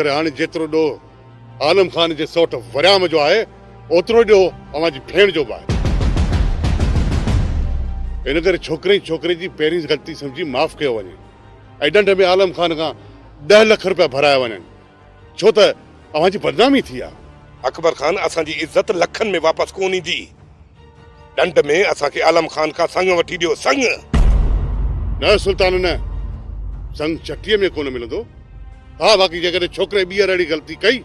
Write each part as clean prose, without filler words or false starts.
करे हाणे जेतिरो ॾो आलम खान जे सौट वरियाम जो आहे ओतिरो ॾियो अवांजी भेण जो बि आहे। इन करे छोकिरे जी पहिरीं ग़लती सम्झी माफ़ कयो वञे ऐं ॾंड में आलम खान खां 10 लाख रुपया भराया वञनि छो त अवांजी बदनामी थी आहे। अकबर खान असांजी इज्जत लखनि में वापसि कोन ईंदी। ॾंड में असांखे आलम खान खां संग वठी ॾियो, संग। न सुल्तान न, संग चटीअ में कोन मिलंदो। हा बाक़ी जेकॾहिं छोकिरे ॿीहर अहिड़ी ग़लती कई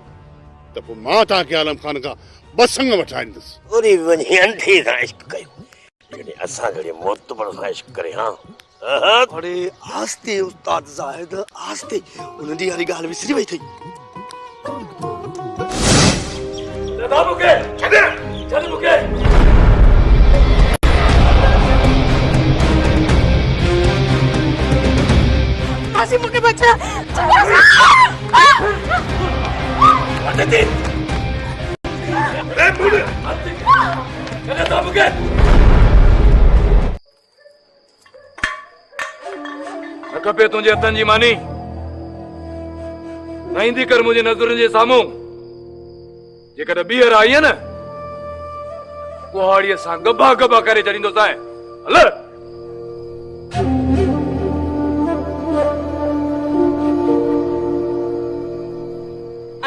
त पोइ मां तव्हांखे आलम खान खां 2 संग वठाईंदुसि। ओरी वञी अंधे सां इश्क कयो जॾहिं असां जॾहिं मोतबर सां इश्क करे। हाँ अरे आस्ते उस्ताद ज़ाहिद आस्ते, उन दी वारी ॻाल्हि विसरी वई थई। दादा मुके छॾ मुके। आसिम मुके बचा। अरे मुड़े दादा मुके न खपे तुंहिंजे हथनि जी मानी न ईंदी कर मुंहिंजे नज़रुनि जे साम्हूं। जेकॾहिं ॿीहर आई न कुहाड़ीअ सां गबा गबा करे छॾींदोसांइ। हल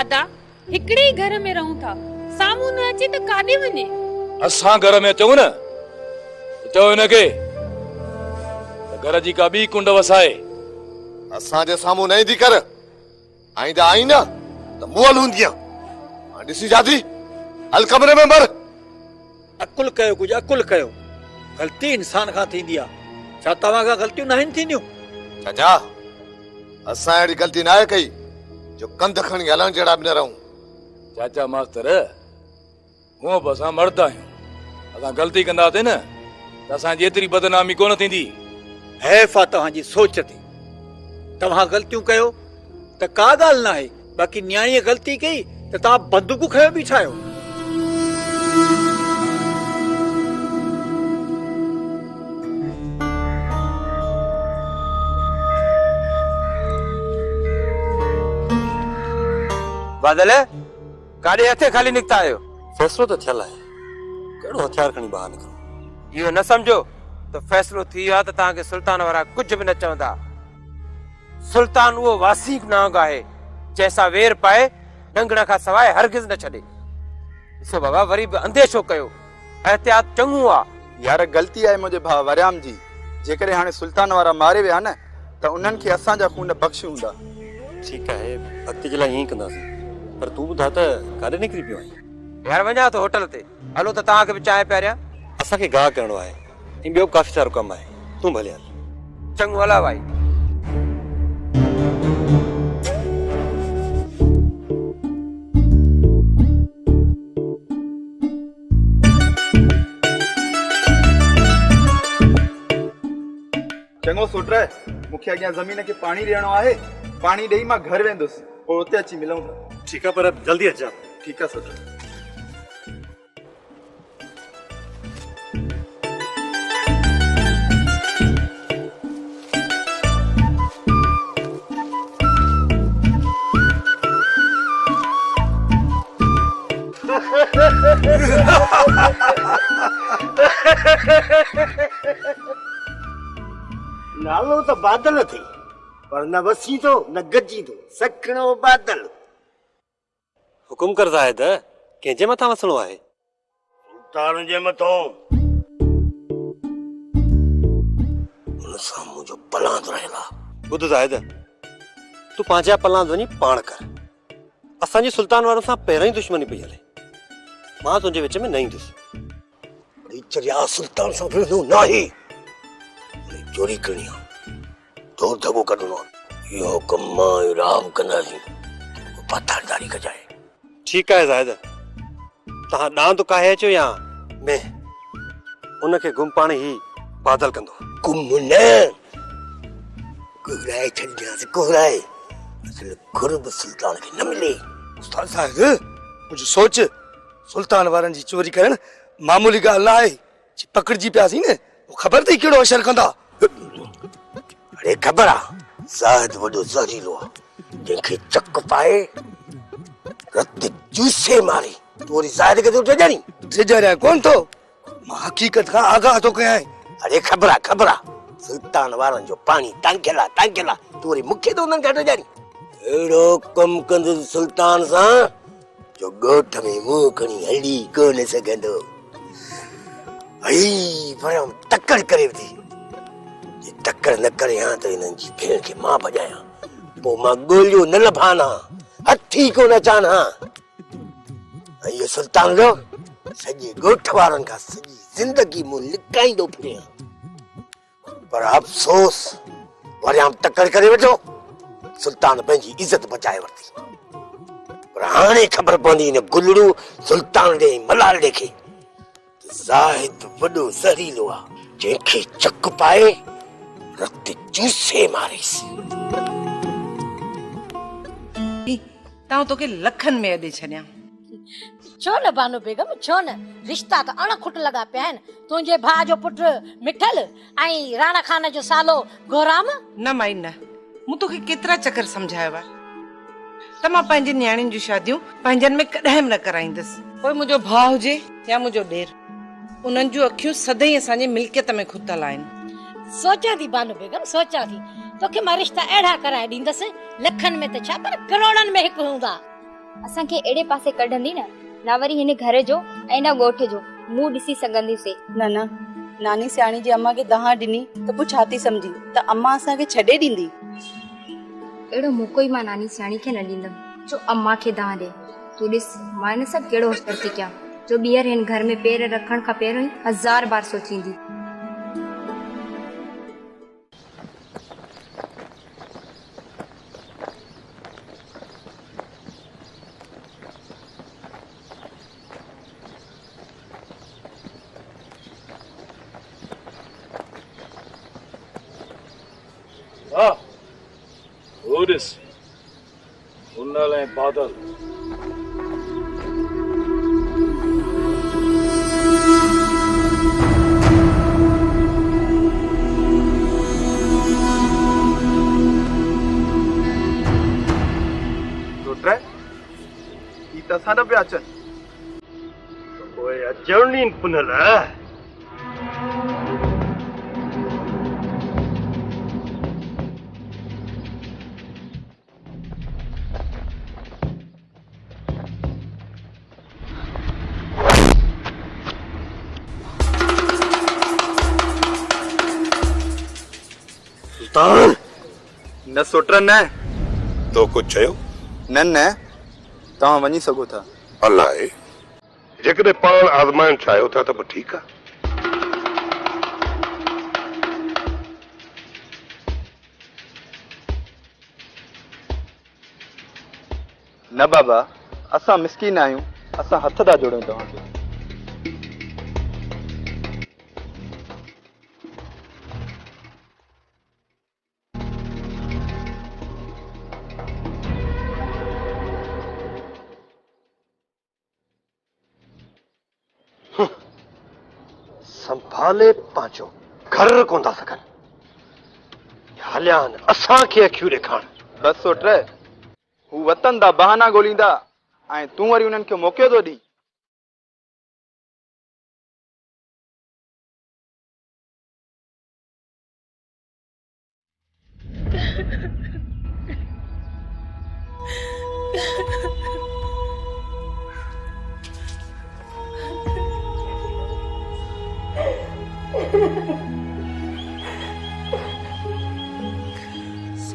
अदा हिकड़े ही घर में रहूं था, सामू न अचे त काॾे वञे? असां घर में अचूं न चओ हिनखे घर जी का ॿी कुंड वसाए। असांजे साम्हूं न ईंदी कर, आईंदा आई न त मुअल हूंदीअ। ॾिसी जादी हल कमरे में मर। अकुल कयो, कुछ अकुल कयो। गलती इंसान खां थींदी आहे, छा तव्हां खां ग़लतियूं न आहिनि थींदियूं? चाचा असां अहिड़ी ग़लती न आहे कई जो कंध खणी हलण जहिड़ा बि न रहूं। चाचा मास्तर हूअं बि असां मर्द आहियूं, असां ग़लती कंदासीं न त असांजी एतिरी बदनामी कोन थींदी। हैफ़ आहे तव्हांजी सोच ते। तव्हां ग़लतियूं कयो त का ॻाल्हि न आहे, बाक़ी न्याणीअ ग़लती कई त तव्हां बंदूकूं खयो बीठा आहियो। बादल काॾे हथे खाली निकिता आहियो? फैसलो तो थियल आहे, कहिड़ो हथियार खणी ॿाहिरि निकिरो? इहो न सम्झो त फैसलो थी वियो आहे त तव्हांखे सुल्तान वारा कुझु बि न चवंदा। सुल्तान उहो वासीक नांग आहे जंहिंसां वेर पाए डंगण खां सवाइ हरगिज़ न छॾे। ॾिसो बाबा वरी बि अंदेशो कयो, एहतियात चङो आहे। यार ग़लती आहे मुंहिंजे भाउ वरियाम जी। जेकॾहिं हाणे सुल्तान वारा मारे विया न त उन्हनि खे असांजा खून बख़्शी हूंदा। ठीकु आहे, अॻिते जे लाइ ईअं ई कंदासीं, पर तूं ॿुधा त काॾे निकिरी पियो आहीं? यार वञा थो होटल ते, हलो त तव्हांखे बि चांहि पियारियां। असांखे गाह करणो आहे ऐं ॿियो काफ़ी सारो कमु आहे, तूं भले हल। चङो हला भाई। चङो सुट रहे, मूंखे अॻियां ज़मीन खे पाणी ॾियणो आहे। पाणी ॾेई मां घर वेंदुसि, पोइ उते अची मिलूं था। ठीकु आहे, पर जल्दी अचां। ठीकु आहे सुट। नालो तो बादल थी, पर न वसी तो न गजी तो सकणो बादल। हुकुम कर ज़ाहिद, कंहिंजे मथां वसणो आहे? सुल्तान जे मथां। हुन साम्हूं जो पलांद रहेला। ॿुध ज़ाहिद, तूं पंहिंजा पलांद वञी पाण कर। असांजी सुल्तान वारनि सां पहिरियों ई दुश्मनी पई हले, मां तुंहिंजे विच में न ईंदुसि। चरिया सुल्तान सां फिरंदो न आहे, चोरी करणी आहे, दौर दबो कढणो आहे। इहो कमु मां राम कंदासीं, पथरदारी कजाए। ठीकु आहे ज़ाहिद, तव्हां ॾांद काहे अचो या मैं उनखे गुम पाण ई बादल कंदो। गुम न कोहराए छॾियासीं, कोहराए। असल खुरब सुल्तान खे न मिले। उस्ताद साहिब मुझे सोच, सुल्तान वारनि जी चोरी करण मामूली ॻाल्हि न आहे। पकड़जी पियासीं न, ख़बर अथई कहिड़ो असर कंदा। अरे ख़बर आहे, ज़ाहिद वॾो ज़हरीलो आहे। जंहिंखे चक पाए रत जूसे मारे तू वरी ज़ाहिर के तो टेजानी टेजरिया कोन थो मां हकीकत खां आगाह तो कयां अरे खबरा सुल्तान वारन जो पानी टांकेला तू वरी मूंखे तो उन्हनि खां टेजानी एड़ो कम कंद सुल्तान सां जो गोठ में मुंह खणी हली कोन सघंदो आई भरम टक्कर करे थी ये टक्कर न करे हां तो इन्हनि जी भेण खे मां भॼायां पोइ मां गोलियो न लभाना हथी को न चाना ये सुल्तान जो सॼे गोठ वारनि खां सॼी ज़िंदगी मूं लिकाईंदो फिरियां पर अफ़सोस वरियाम टक्कर करे वेठो सुल्तान पंहिंजी इज़त बचाए वरिती पर हाणे ख़बर पवंदी न गुलड़ू सुल्तान ॾे मलाल ॾे खे ज़ाहिद वॾो ज़हरीलो आहे जंहिंखे चक पाए रत चूसे मारेसि तां तोखे लखन में अॾे छॾियां छो न बानो बेगम छो न रिश्ता त अणखुट लॻा पिया आहिनि तुंहिंजे भाउ जो पुटु मिठल ऐं राणा खान जो सालो गोराम न माई न मूं तोखे केतिरा चकर सम्झायो आहे त मां पंहिंजी न्याणियुनि जूं शादियूं पंहिंजनि में कॾहिं न कराईंदसि पोइ मुंहिंजो भाउ हुजे या मुंहिंजो ॾेर उन्हनि जूं अखियूं सदाईं असांजे मिल्कियत में खुतल आहिनि सोचां थी बानो बेगम सोचां थी तोखे मां रिश्ता अहिड़ा कराए ॾींदसि लखनि में त छा पर करोड़नि में हिकु हूंदा असांखे एड़े पासे कढंदी न वरी हिन घर जो ऐं न ॻोठ जो मुंहुं ॾिसी सघंदीसीं न नानी सियाणी जी अम्मा खे दहा ॾिनी त पोइ छा थी सम्झी त अम्मा असांखे छॾे ॾींदी अहिड़ो मौक़ो ई मां नानी सियाणी खे न ॾींदमि जो अम्मा खे दहा ॾे तूं ॾिस मां हिन सां कहिड़ो होशियार थी कयां जो ॿीहर हिन घर में पेर रखण खां पहिरियों ई 1000 बार सोचींदी उन्नल ऐं बादल ई त असां न पिया अचनि ओए अचवनी पुनल न सोटर न तो कुछ चयो न तव्हां वञी सघो था अलाए जेकॾहिं पाण आज़माइण चाहियो था त बि ठीकु आहे न बाबा असां मिसकीन आहियूं असां हथ था जोड़ियूं तव्हांखे संभाले पांचो घर कोन था सघनि हलियान असांखे अखियूं ॾेखारण बस सोटर हू वतन दा बहाना ॻोल्हींदा ऐं तूं वरी उन्हनि खे मौक़ो थो ॾी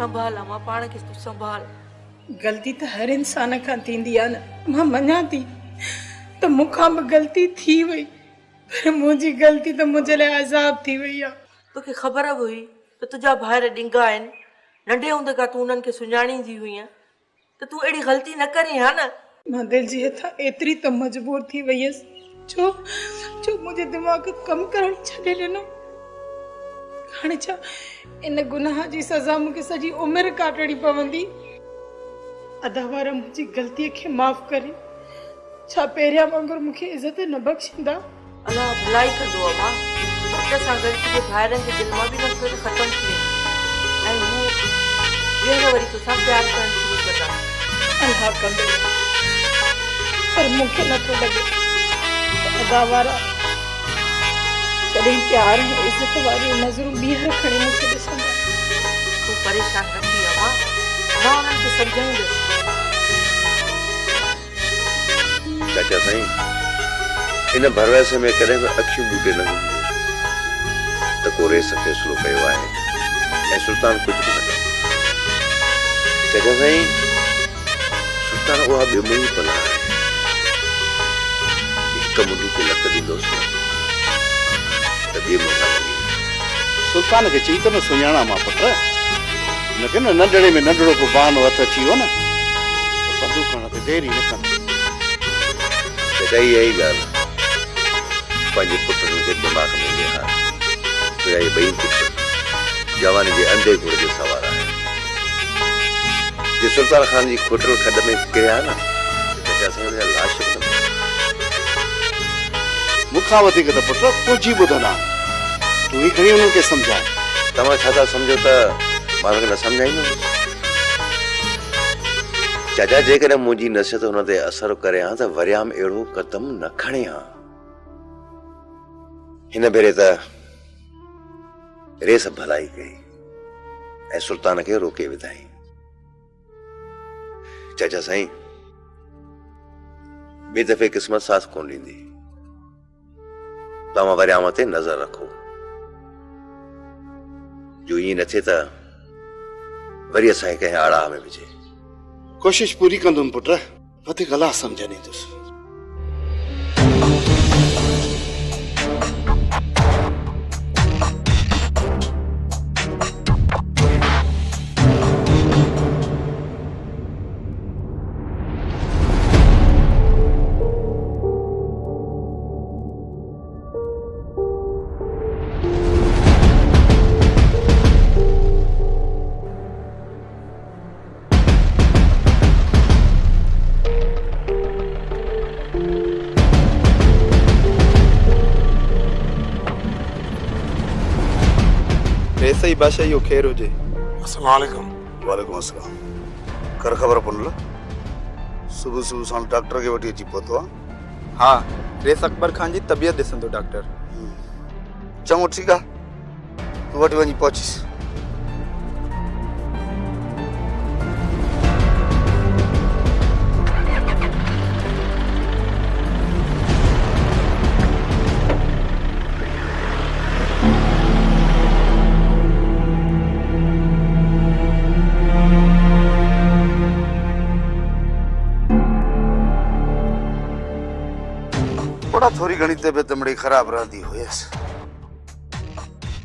संभाल मां पाण खे तूं संभाल गलती त हर इंसान खां थींदी आहे न मां मञां थी त मूंखां बि गलती थी वई पर मुंहिंजी गलती त मुंहिंजे लाइ अज़ाब थी वई आहे तोखे ख़बर बि हुई त तुंहिंजा भाइर ॾिंगा आहिनि नंढे हूंदे खां तूं उन्हनि खे सुञाणींदी हुई त तूं अहिड़ी ग़लती न करी हा न मां दिलि जी हथां एतिरी त मजबूर थी वई हुयसि छो मुंहिंजे दिमाग़ कमु करणु छॾे ॾिनो हाणे छा इन गुनाह जी सज़ा मूंखे सॼी उमिरि काटणी पवंदी अदा वारा मुंहिंजी ग़लतीअ खे माफ़ करे छा पहिरियां वांगुरु मूंखे इज़त न बख़्शींदा अलाह भलाई कंदो अम्मा वक़्त सां गॾु तुंहिंजे भाइरनि जे दिलि मां बि नफ़रत ख़तमु थी वेंदी ऐं हू ॿीहर वरी तोसां प्यारु करणु अल्लाह कंदे पर मूंखे नथो लॻे अदा वारा कॾहिं प्यार ऐं इज़त वारियूं नज़रूं ॿीहर खणी मूंखे ॾिसंदा। तूं परेशान न थी अमा, मां उन्हनि खे सम्झाईंदसि। चाचा साईं, इन भरवसे में कॾहिं बि अखियूं ॿूटे न हूंदियूं त को रेस फ़ैसिलो कयो आहे ऐं सुल्तान कुझु बि न कयो। चाचा साईं, सुल्तान उहा ॿियोमुही पला आहे, हिक मुंडी ते लत ॾींदोसि त ॿिए मुंडा लॻी। सुल्तान खे चई त न सुञाणा मां पुट, हुनखे न नंढड़े में नंढड़ो को बहानो हथ अची वियो न त बंदूक खणण ते देरि ई न कंदो। चाचा इहा ई ॻाल्हि पंहिंजे पुटनि खे दिमाग़ में विहार, तुंहिंजा इहे ॿई पुट जवानी जे अंधे घोड़े जे सवार आहे। जे सुल्तान खान जी खोटल खॾ में किरिया न चाचा साईं हुनजा लाश बि न मूंखां वधीक त पुट तुंहिंजी ॿुधंदा, तूं ई खणी हुननि खे सम्झाए। तव्हां छा था सम्झो त मां हुनखे न सम्झाईंदुमि? चाचा जेकॾहिं मुंहिंजी नसीहत हुन ते असर करे हा त वरियाम अहिड़ो कदम न खणे हा। हिन भेरे त रेस भलाई कई ऐं सुल्तान खे रोके विधाई। चाचा साईं, ॿिए दफ़े क़िस्मत साथ कोन ॾींदी। तव्हां वरियाम ते नज़र रखो जो ईअं न थिए त वरी असांखे कंहिं आड़ा में विझे। कोशिश पूरी कंदुमि पुट, वधीक अलाह सम्झनि ईंदुसि। सही बादशाह यो खैर हुजे। अस्सलाम वालेकुम। वालेकुम अस्सलाम। कर ख़बर पनुल सुबह सुबह सां डॉक्टर के वठी अची पहुतो आहे। हाँ, रेस अकबर खान जी तबियत ॾिसंदो डॉक्टर। चङो ठीकु आहे, तूं वठी वञी पहुचीस। थोड़ी घणी तबियत मिड़ी ख़राब रहंदी हुयसि,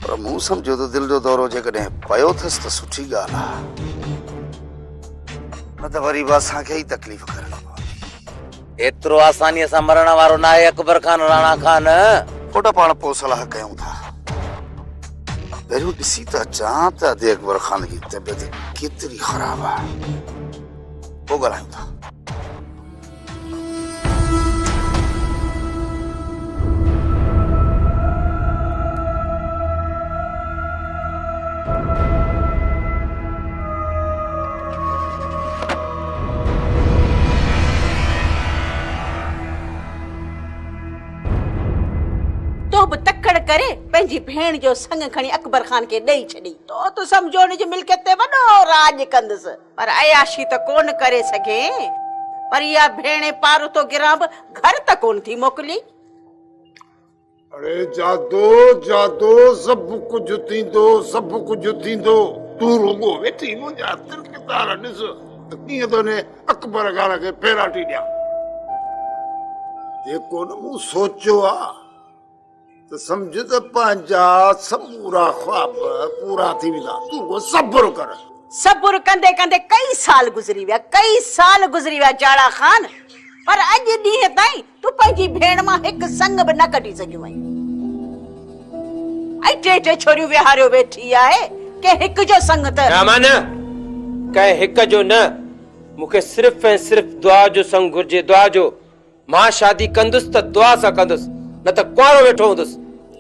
पर मूं सम्झो त दिल जो दौरो जेकॾहिं पियो अथसि त सुठी ॻाल्हि आहे, न त वरी बि असांखे ई तकलीफ़ करणी पवंदी। एतिरो आसानीअ सां मरण वारो न आहे अकबर खान राणा खान। पुट पाण पोइ सलाह कयूं था, पहिरियों ॾिसी त अचां त अदे अकबर खान जी तबियत केतिरी ख़राब आहे, पोइ ॻाल्हायूं था। करे पंहिंजी भेण जो संग खणी अकबर खान के ॾेई छॾी तो समझो हुन जी मिल्कियत ते वॾो राज कंदसि, पर अयाशी त कोन करे सघे। पर इहा भेणे पारो तो गिरां बि घर त कोन थी मोकिली। अरे जादो जादो सब कुछ थींदो, सब कुछ थींदो। तू रुगो वेठी मुंहिंजा तिरकितार ॾिस त कीअं थो ने अकबर खान खे फेराटी ॾियां। जेको न मूं सोचियो आहे त समझ त पंहिंजा समूरा ख्वाब पूरा थी वेंदा। तू सब्र कर। सब्र कंदे कंदे कई साल गुज़री विया जाड़ा खान, पर अॼु ॾींहं ताईं तूं पंहिंजी भेण मां हिकु संग बि न कढी सघियो आहीं। ऐं टे टे छोरियूं विहारियो वेठी आहे के हिकु जो संग त कंहिं हिकु जो न, मूंखे सिर्फ़ ऐं सिर्फ़ दुआ जो संग घुर्जे, दुआ जो। मां शादी कंदुसि त दुआ सां कंदुसि, न त कुआरो वेठो हूंदुसि।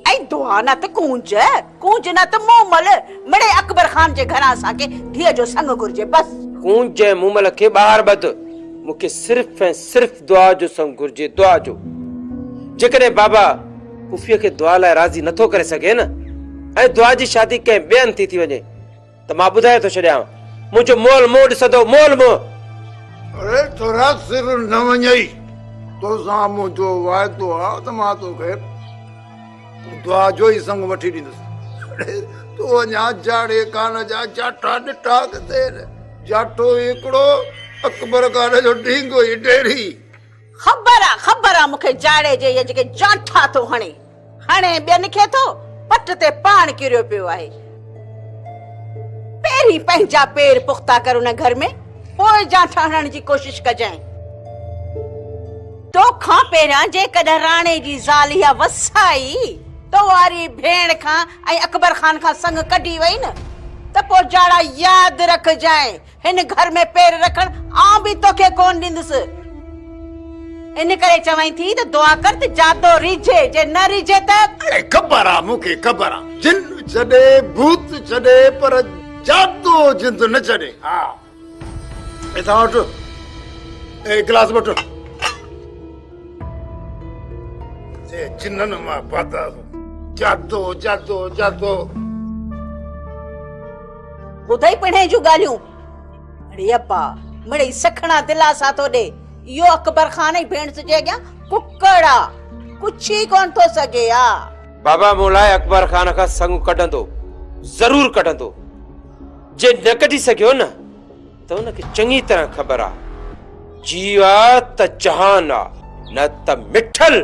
ऐं दुआ न त कूंज न त मोमल मिड़े अकबर खान जे घरां असांखे धीअ जो संग घुर्जे बस। कूंज जे मूमल खे ॿाहिरि ॿध मूंखे सिर्फ़ ऐं सिर्फ़ दुआ जो संग घुर्जे दुआ जो जेकॾहिं बाबा पुफीअ खे दुआ लाइ राज़ी नथो करे सघे न ऐं दुआ जी शादी कंहिं ॿियनि थी वञे त मां ॿुधाए थो छॾियां मुंहिंजो मोल मोह ॾिसंदो मोल मोह अरे थोड़ा सिर न वञई तोसां मुंहिंजो वाइदो आहे त मां तोखे दुआ जो ई संग वठी ॾींदुसि तूं अञा जाड़े कान जा जाटा ॾिठा किथे जाटो हिकिड़ो अकबर खान जो ढींगो ई ढेरी ख़बर आहे मूंखे जाड़े जे ये जेके जाठा थो हणे ॿियनि खे थो पट ते पाण किरियो पियो आहे पहिरीं पंहिंजा पेर पुख्ता कर उन घर में पोइ जाठा हणण जी कोशिश कजांइ तोखां पहिरियां जेकॾहिं राणे जी ज़ाल या वसाई तो वारी भेण खां ऐं अकबर खान खां संग कढी वई न त पोइ जाड़ा यादि रखजांइ हिन घर में पेर रखण आउं बि तोखे कोन ॾींदुसि इन करे चवाई थी त दुआ कर त जादो रिझे जे न रिझे त ख़बर आहे मूंखे ख़बर आहे जिन छॾे भूत छॾे पर जादो जिंद न छॾे हा इथां वठ ए गिलास वठ जे जिनन मां पाता जादो जादो जादो ॿुधई पिणे जूं ॻाल्हियूं अड़े अब्बा मिड़ई सखणा दिलासा थो ॾे इहो अकबर खान जी भेण जे अॻियां कुकड़ आहे कुछ ई कोन थो सघे हा बाबा मूं लाइ अकबर खान खां संग कढंदो ज़रूर कढंदो जे न कढी सघियो न त उनखे चङी तरह ख़बर आहे जीव आहे त जहान आहे न त मिठल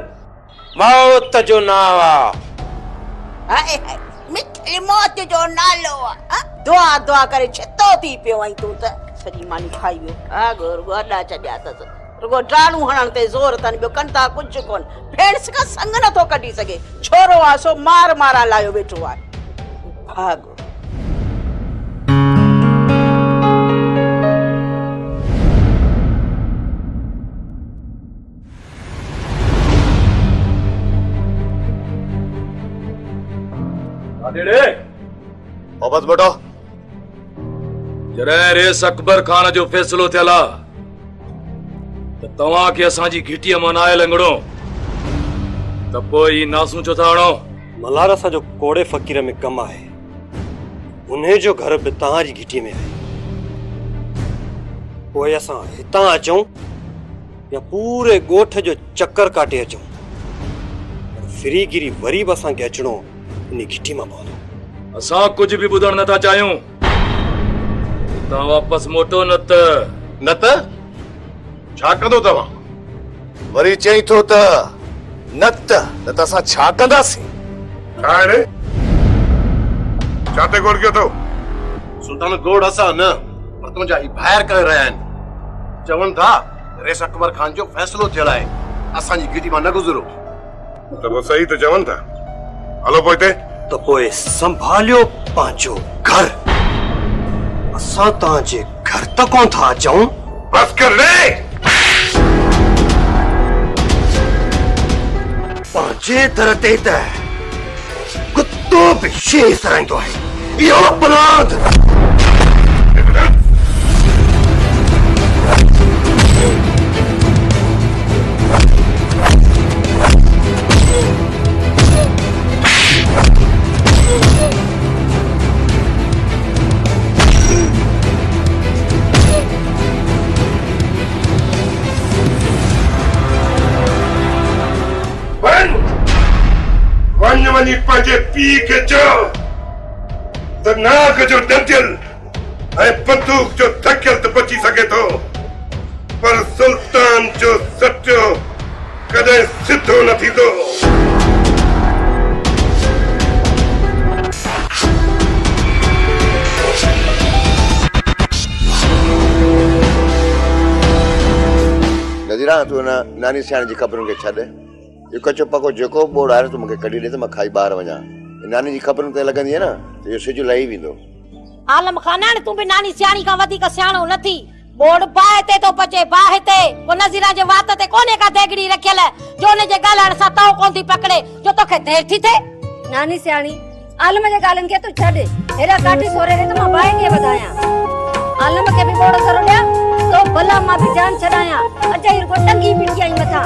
मौत जो नाव आहे मिठल मौत जो नालो आहे दुआ दुआ करे छितो थी पियो आई तूं त सॼी मानी खाई वियो रुगो अॾा चढ़िया अथसि रुगो डालू हणण ते ज़ोर अथनि ॿियो कनि था कुझु कोन भेण खां संग नथो कढी सघे छोरो आहे सो मार मारा लायो वेठो आहे भाग वापस बैठो जॾहिं रेस अकबर खान जो फैसलो थियल आहे त तव्हांखे असांजी घिटीअ मां नाहे लंघणो त पोइ ई नासूं छो था हणो मल्हार असांजो कोड़े फ़कीर में कम आहे उन्हे जो घर बि तव्हांजी घिटीअ में आहे पोइ असां हितां अचूं या पूरे ॻोठ जो चक्कर काटे अचूं फिरीगिरी वरी बि असांखे अचणो इन घिटी मां पवंदो असां कुछ भी ॿुधण नथा चाहियूं तव्हां वापस मोटो न त छा कंदो तव्हां वरी चई थो त न त असां छा कंदासीं छा रे छा ते गोड़ कयो अथव सुल्तान गोड़ असां न पर तुंहिंजा ही ॿाहिरि करे रहिया आहिनि चवनि था रेस अकबर खान जो फैसलो थियल आहे असांजी घिटी मां न गुज़रो त पोइ सही त चवनि था हलो पोइ हिते त पोइ संभालियो पंहिंजो घर असां तव्हांजे घर त कोन था अचूं बस कर रे पंहिंजे दर ते त कुत्तो बि शेर सराईंदो आहे इहो अपराध वञी पंहिंजे पीउ खे चयो त नाग जो डंटियल ऐं बंदूक जो धकियल त बची सघे थो पर सुल्तान जो सचो कॾहिं सिधो न थींदो नज़ीरा तूं नानी सियाणी जी ख़बरुनि खे छॾ इहो कचो पको जेको बोड़ आहे तूं मूंखे कढी ॾे त मां खाई ॿाहिरि वञा नानी जी ख़बरुनि ते लॻंदी आहे न त इहो सिज लही वेंदो आलम खान तूं बि नानी सियाणी खां वधीक सियाणो नथी बोड़ बाहि ते तो पचे बाहि ते को नज़ीरा जे वात ते कोने का देगड़ी रखियल जो उन जे ॻाल्हाइण सां तव कोन थी पकड़े जो तोखे देर थी थे नानी सियाणी आलम जे ॻाल्हियुनि खे तूं छॾ हेड़ा काठी सोरे रे त मां बाहि कीअं वधायां आलम के भी बोड़ करो लिया तो भला मां भी जान छड़ाया अजय को टंगी पिटिया ही मथा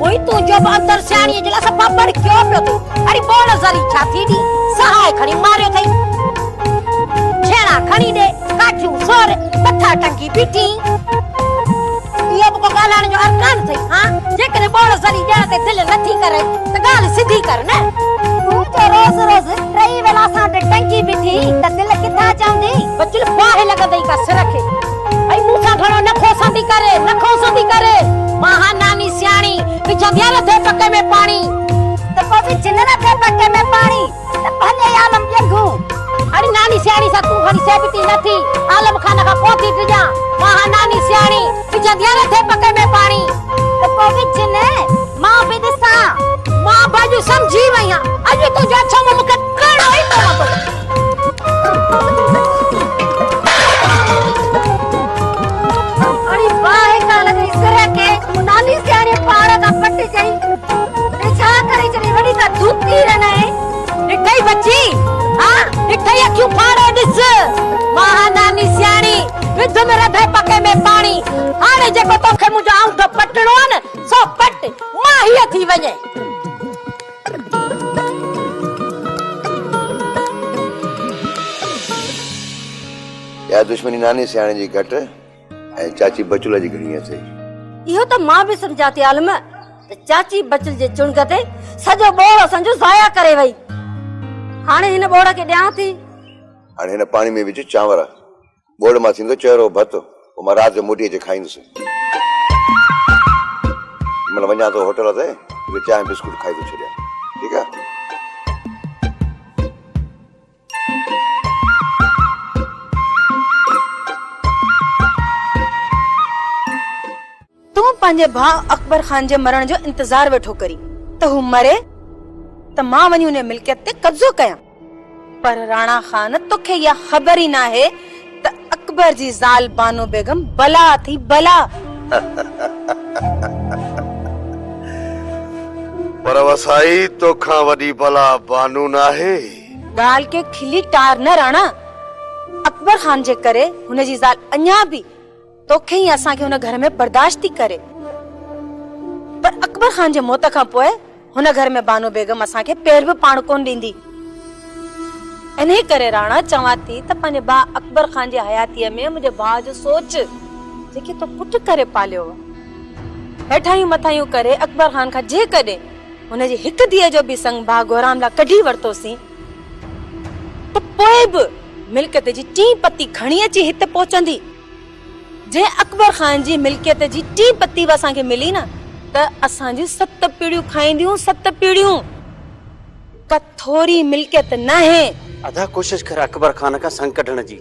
मोई तू जो अंदर सियाणी जला सब पापड़ क्यों पियो तू अरे बोड़ सारी छाती दी सहाय खड़ी मारियो थई छेड़ा खड़ी दे काठू सोर मथा टंगी पिटी ये को गालाने जो अरकान थई हां जे करे बोड़ सारी जा ते दिल नथी करे त गाल सीधी कर ना तू तो रोज रोज ट्रई वेला सा टंकी पिटी त दिल किथा चांदी बचल बाहे लगा दई का सरखे आई मुसा घणो न खोसंदी करे महा नानी सियाणी विचंदियाला थे पक्के में पानी त कोसी चिन्ना थे पक्के में पानी त भले आलम जंगू अरे नानी सियाणी सा तू घणी सेबती नथी आलम खान का कोथी टिजा महा नानी सियाणी विचंदियाला थे पक्के में पानी त कोसी चिन्ने मां भी दिसा मां बाजू समझी वया अज तू जा छम मुके कणो ही तो अरे वाह का लगे इसरे के नानी सियाणी पाड़ा का पट्टी जाई छा करे चली वडी का धूती रहना है निठई बच्ची हां निठई क्यों फाड़े दिस महा नानी सियाणी विध मेरा धे पके में पानी हाने जेको तोखे मुजो आउं तो पटणो न सो पट मां ही थी वने या दुश्मनी नानी सियाणे जी घट ऐं चाची बचुला जी घणी अचे इहो तो मां भी समझाती आलम त चाची बचल जे चुणग ते सजो बोड़ संजो जाया करे वई हाने हिन बोड़ के ॾियां थी हाणे हिन पाणी में विझ चांवर बोड़ मां थींदो चहिरो भत पोइ मां राति जो मोटी अची खाईंदुसि मन वञा थो होटल ते चांहि बिस्कुट खाई थो छॾियां ठीकु आहे तू पंहिंजे भाउ अकबर खान जे मरण जो इंतजार वेठो करी त हू मरे त मां वञी उन मिल्कियत ते कब्जो कयां पर राणा खान तोखे या ख़बर ही ना है त अकबर जी ज़ाल बानो बेगम बला थी बला पर वसाई तोखा वडी बला बानू ना है गाल के खिली टार न राणा अकबर खान जे करे हुन जी ज़ाल अञा भी तोखे ही असा के हुन घर में बर्दाश्त थी करे पर अकबर खान जे मौत खां पोए हुन घर में बानो बेगम असा के पैर भी पाण कोन दींदी इने करे राणा चवा थी त पंहिंजे भाउ अकबर खान जी हयातीअ में मुंहिंजे भाउ जो सोच जेके तो पुट करे पालियो हेठायूं मथायूं करे अकबर खान खां जे कॾे हुन जी हिकु धीअ जो भी संग भाउ गोराम ला कढी वरतोसी त पोइ बि मिल्कियत जी टी पत्ती खणी अची हिते पहुचंदी जे अकबर खान जी मिल्कियत जी टी पत्ती असां के मिली ना त असां जी 7 पीढ़ियूं खाईंदियूं 7 पीढ़ियूं का थोरी मिल्कियत न है अदा कोशिश कर अकबर खान का संग कढण जी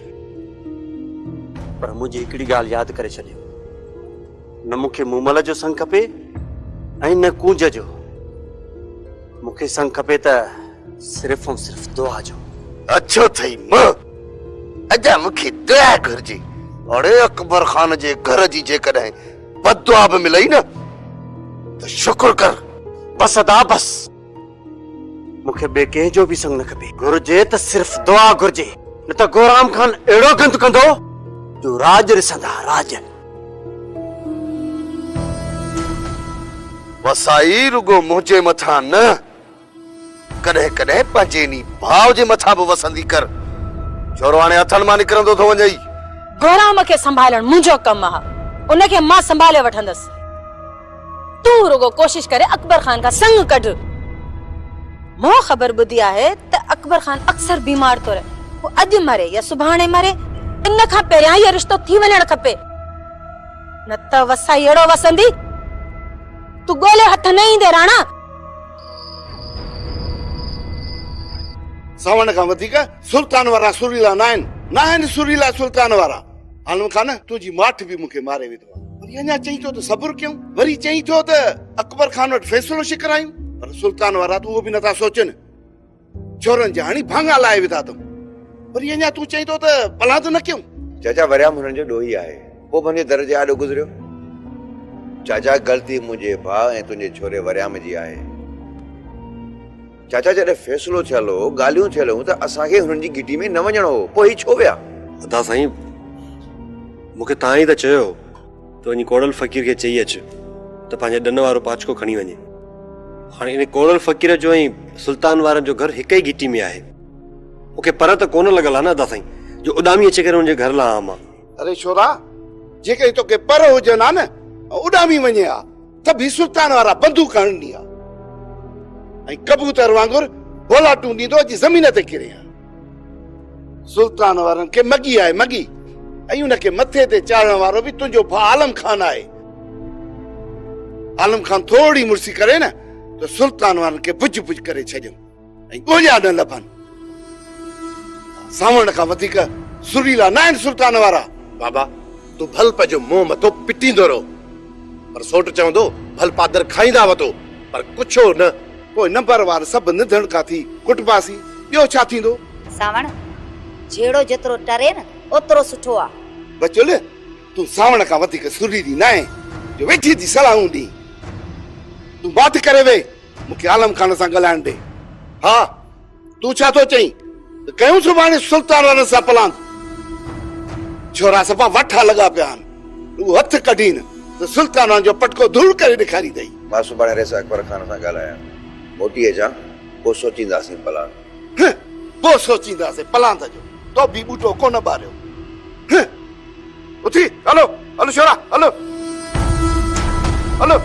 पर मुझे हिकड़ी गाल याद करे छॾियो न मुखे मूमल जो संग खपे ऐं न कूंज जो मुखे संग खपे त सिर्फ ऐं सिर्फ दुआ जो अच्छो थई मां अजा मुखे दुआ घुरजी अरे अकबर खान जे घर जी जे कॾहिं बददुआ बि मिलई न त शुक्र कर बस अदा बस मुखे बे के जो भी संग न खपे घुर्जे त सिर्फ दुआ घुर्जे न त गोराम खान एड़ो गंद कंदो जो राज रिसंदा राज वसाई रुगो मुंहिंजे मथा न कॾहिं कॾहिं पंहिंजे नी भाव जे मथा बि वसंदी कर छोरो हाणे हथनि मां निकिरंदो थो वञई गोराम के संभालण मुंहिंजो कम है उनके मां संभाले वठंदस तू रुगो कोशिश करे अकबर खान का संग कढ मो खबर बुधी है त अकबर खान अक्सर बीमार तो रहे वो अज मरे या सुभाणे मरे इन खां पहिरियां ये रिश्तो थी वञण खपे न त वसाई एड़ो वसंदी तू गोले हथ नहीं दे राणा सवण खां वधीक सुल्तान वारा सुरीला न आहिनि सुरीला सुल्तान वारा आलम खान तुंहिंजी माठ बि मूंखे मारे विधो वरी अञा चई थो त सब्र कयूं वरी चई थो त अकबर खान वटि फैसलो शिकरायूं पर सुल्तान वारा त उहो बि नथा सोचनि छोरनि जा हाणे भाङा लाए विधा अथऊं वरी अञा तूं चई थो त भला त न कयूं चाचा वरियाम हुननि जो ॾोही आहे पोइ पंहिंजे दर जे आॾो गुज़रियो चाचा ग़लती मुंहिंजे भाउ ऐं तुंहिंजे छोरे वरियाम जी आहे चाचा जॾहिं फैसलो थियल हो ॻाल्हियूं थियल हो त असांखे हुननि जी गिटी में न वञणो हो पोइ ही छो विया अदा साईं मूंखे तव्हां ई त चयो त वञी कोड़ल फ़कीर खे चई अच त पंहिंजे ॾन वारो पाचको खणी वञे। हाणे इन कोड़ल फ़कीर जो ऐं सुल्तान वारनि जो घर हिक ई गिटी में आहे। मूंखे पर त कोन लॻल आहे न अदा साईं जो उॾामी अची करे हुनजे घर लां मां। अरे छोरा जेके तोखे पर हुजनि हा न उॾामी वञे हा त बि सुल्तान वारा बंदूक हणंदी आहे ऐं कबूतर वांगुरु बोलाटूं ॾींदो अची ज़मीन ते किरे हा। सुल्तान वारनि खे मगी आहे मगी ऐं उनखे मथे ते चाढ़ण वारो बि तुंहिंजो भाउ आलम खान आहे। आलम खान थोड़ी मुर्सी करे न त सुल्तान वारनि खे पुज पुज करे छॾियो ऐं ॻोल्हिया न लभनि। सावण खां वधीक सुरीला न आहिनि सुल्तान वारा। बाबा तू भल पंहिंजो मुंहुं मथो पिटींदो रहो पर सोट चवंदो भल पादर खाईंदा वतो पर कुछो न। पोइ नंबर वार सभु निधण खां थी कुटबासी ॿियो छा थींदो? सावण जेड़ो जेतिरो टरे न ओतिरो सुठो आहे। बचुल तूं सावण खां वधीक सुरीली न आहे जो वेठी थी सलाहूं ॾी। तूं बात करे वे मूंखे आलम खान सां ॻाल्हाइण ॾे। हा तूं छा थो चईं त कयूं सुभाणे सुल्तान वारनि सां पलांग? छोरा सफ़ा वठा लॻा पिया आहिनि। उहो हथ कढी न त सुल्तान जो पटको धूड़ करे ॾेखारी अथई। मां सुभाणे रेस अकबर खान सां ॻाल्हायां मोटी अचां पोइ सोचींदासीं पलान। पोइ सोचींदासीं पलांत जो तो बि ॿूटो कोन ॿारियो। उथी हलो हलो छोरा हलो हलो।